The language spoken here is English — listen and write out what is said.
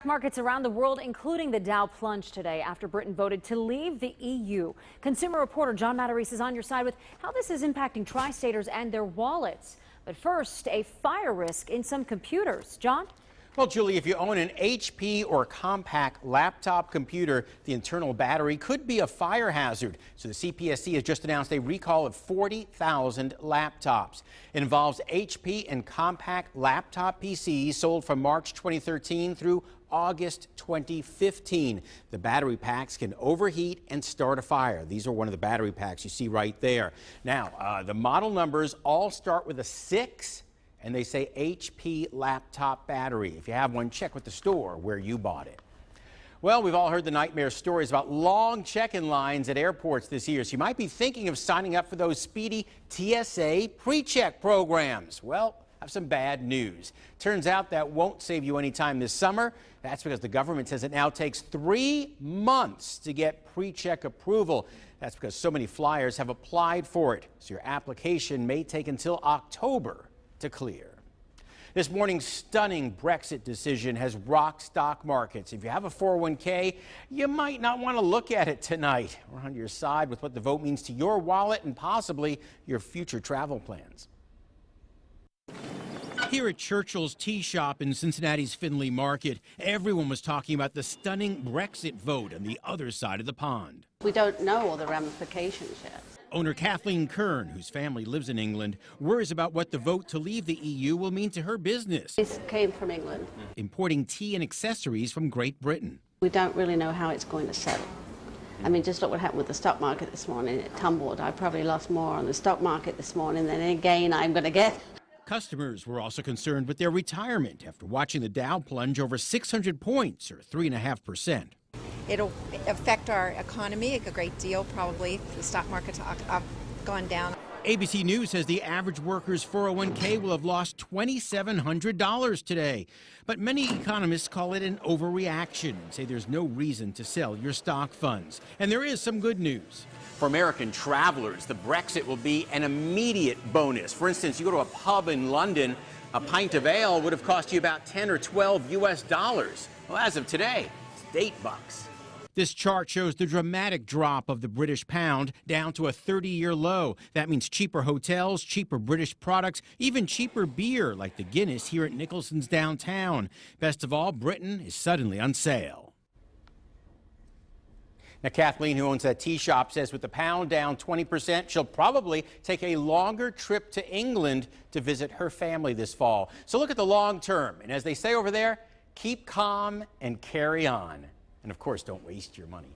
Markets around the world, including the Dow, plunged today after Britain voted to leave the EU. Consumer reporter John Matarese is on your side with how this is impacting tri-staters and their wallets. But first, a fire risk in some computers. John? Well, Julie, if you own an HP or Compaq laptop computer, the internal battery could be a fire hazard. So the CPSC has just announced a recall of 40,000 laptops. It involves HP and Compaq laptop PCs sold from March 2013 through August 2015. The battery packs can overheat and start a fire. These are one of the battery packs you see right there. Now, the model numbers all start with a 6. And they say HP laptop battery. If you have one, check with the store where you bought it. Well, we've all heard the nightmare stories about long check-in lines at airports this year. So you might be thinking of signing up for those speedy TSA pre-check programs. Well, I have some bad news. Turns out that won't save you any time this summer. That's because the government says it now takes 3 months to get pre-check approval. That's because so many flyers have applied for it. So your application may take until October to clear. This morning's stunning Brexit decision has rocked stock markets. If you have a 401k, you might not want to look at it tonight. We're on your side with what the vote means to your wallet and possibly your future travel plans. Here at Churchill's Tea Shop in Cincinnati's Findlay Market, everyone was talking about the stunning Brexit vote on the other side of the pond. We don't know all the ramifications yet. Owner Kathleen Kern, whose family lives in England, worries about what the vote to leave the EU will mean to her business. This came from England. Importing tea and accessories from Great Britain. We don't really know how it's going to settle. I mean, just look what happened with the stock market this morning. It tumbled. I probably lost more on the stock market this morning than any gain I'm going to get. Customers were also concerned with their retirement after watching the Dow plunge over 600 points, or 3.5%. It'll affect our economy a great deal, probably. The stock market's gone down. ABC News says the average worker's 401k will have lost $2,700 today. But many economists call it an overreaction and say there's no reason to sell your stock funds. And there is some good news. For American travelers, the Brexit will be an immediate bonus. For instance, you go to a pub in London, a pint of ale would have cost you about 10 or 12 US dollars. Well, as of today, it's $8. This chart shows the dramatic drop of the British pound down to a 30-year low. That means cheaper hotels, cheaper British products, even cheaper beer like the Guinness here at Nicholson's downtown. Best of all, Britain is suddenly on sale. Now, Kathleen, who owns that tea shop, says with the pound down 20%, she'll probably take a longer trip to England to visit her family this fall. So look at the long term. And as they say over there, keep calm and carry on. And of course, don't waste your money.